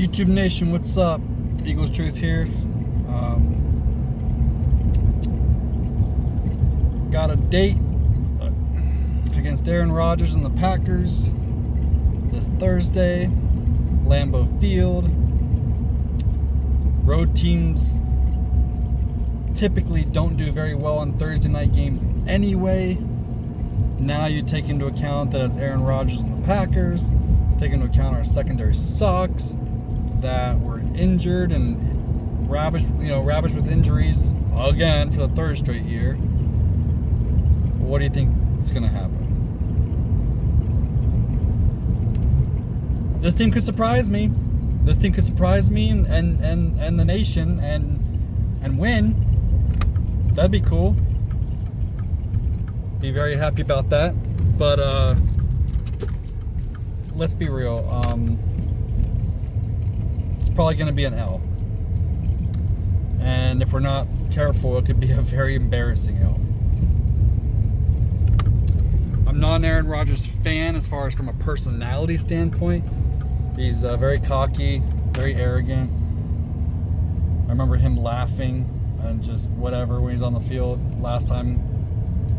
YouTube Nation, what's up? Eagles Truth here. Got a date against Aaron Rodgers and the Packers this Thursday, Lambeau Field. Road teams typically don't do very well on Thursday night games anyway. Now you take into account that it's Aaron Rodgers and the Packers. Take into account our secondary sucks, that we're injured and ravaged with injuries again for the third straight year. What do you think is going to happen? This team could surprise me. This team could surprise me and the nation and win. That'd be cool. Be very happy about that. But let's be real. It's probably going to be an L. And if we're not careful, it could be a very embarrassing L. I'm not an Aaron Rodgers fan as far as from a personality standpoint. He's very cocky, very arrogant. I remember him laughing and just whatever when he's on the field last time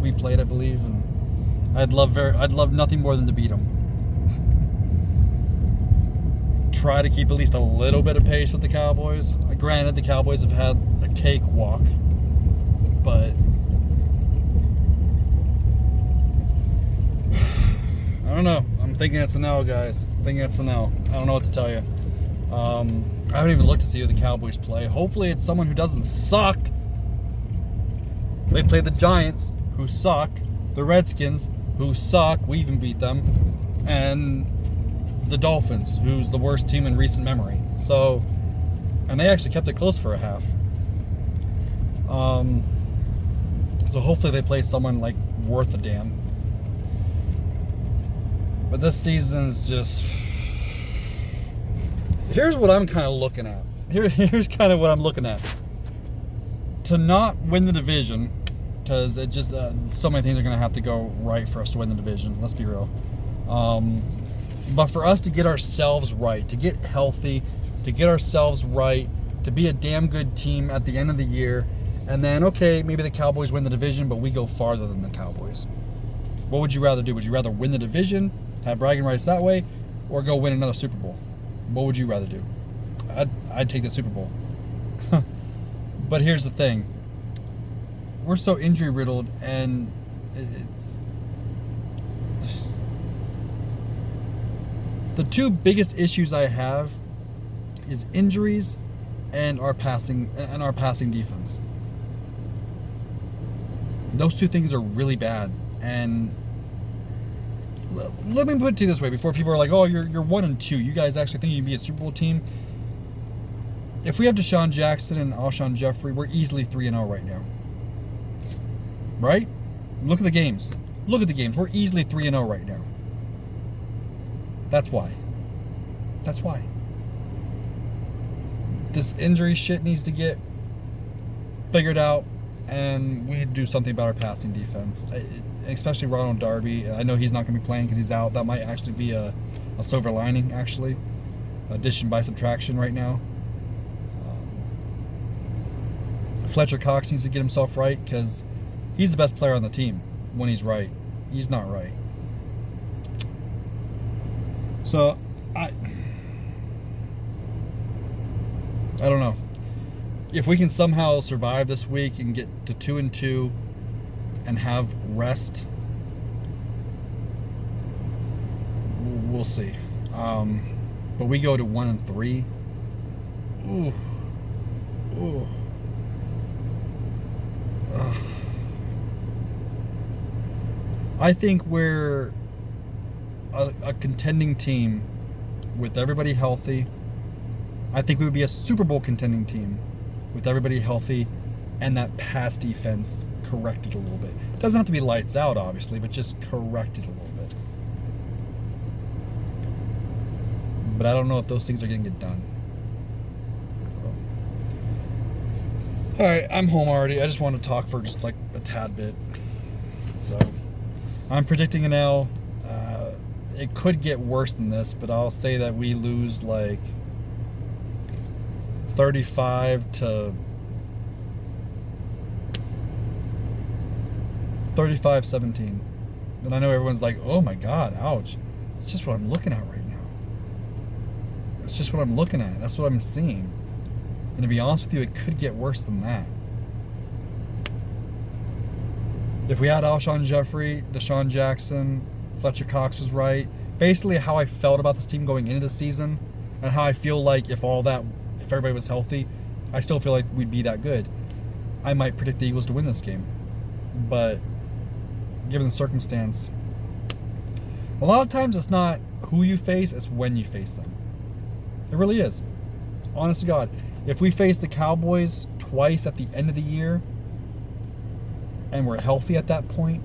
we played, I believe, and I'd love nothing more than to beat him. Try to keep at least a little bit of pace with the Cowboys. Granted, the Cowboys have had a cakewalk, but I don't know. I'm thinking it's an L, guys. I'm thinking it's an L. I don't know what to tell you. I haven't even looked to see who the Cowboys play. Hopefully it's someone who doesn't suck. They play the Giants, who suck. The Redskins, who suck. We even beat them. And the Dolphins, who's the worst team in recent memory. So, and they actually kept it close for a half. So hopefully they play someone like worth a damn. But this season's just... Here's what I'm kind of looking at. Here's kind of what I'm looking at. To not win the division, because it just so many things are going to have to go right for us to win the division. Let's be real. But for us to get ourselves right, to get healthy, to get ourselves right, to be a damn good team at the end of the year, and then, okay, maybe the Cowboys win the division, but we go farther than the Cowboys. What would you rather do? Would you rather win the division, have bragging rights that way, or go win another Super Bowl? What would you rather do? I'd take the Super Bowl. But here's the thing. We're so injury riddled, and it's... The two biggest issues I have is injuries and our passing defense. Those two things are really bad. And let me put it to you this way before people are like, "Oh, you're 1-2. You guys actually think you'd be a Super Bowl team?" If we have Deshaun Jackson and Alshon Jeffrey, we're easily 3-0 right now. Right? Look at the games. Look at the games. We're easily 3-0 right now. That's why. That's why. This injury shit needs to get figured out, and we need to do something about our passing defense, especially Ronald Darby. I know he's not going to be playing because he's out. That might actually be a silver lining, actually. Addition by subtraction right now. Fletcher Cox needs to get himself right because he's the best player on the team when he's right. He's not right. So, I don't know. If we can somehow survive this week and get to 2-2 and have rest, we'll see. But we go to 1-3. Ooh. Ooh. I think we're a contending team with everybody healthy. I think we would be a Super Bowl contending team with everybody healthy and that pass defense corrected a little bit. It doesn't have to be lights out, obviously, but just corrected a little bit. But I don't know if those things are going to get done. So. All right, I'm home already. I just want to talk for just like a tad bit. So I'm predicting an L. It could get worse than this, but I'll say that we lose like 35-17. And I know everyone's like, oh my God, ouch. It's just what I'm looking at right now. It's just what I'm looking at. That's what I'm seeing. And to be honest with you, it could get worse than that. If we had Alshon Jeffrey, Deshaun Jackson, Fletcher Cox was right, basically how I felt about this team going into the season, and how I feel like if everybody was healthy, I still feel like we'd be that good. I might predict the Eagles to win this game. But given the circumstance, a lot of times it's not who you face, it's when you face them. It really is. Honest to God. If we face the Cowboys twice at the end of the year, and we're healthy at that point,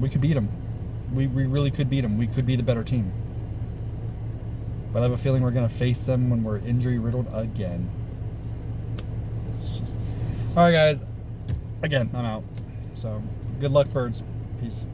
we could beat them. We really could beat them. We could be the better team. But I have a feeling we're going to face them when we're injury-riddled again. All right, guys. Again, I'm out. So, good luck, birds. Peace.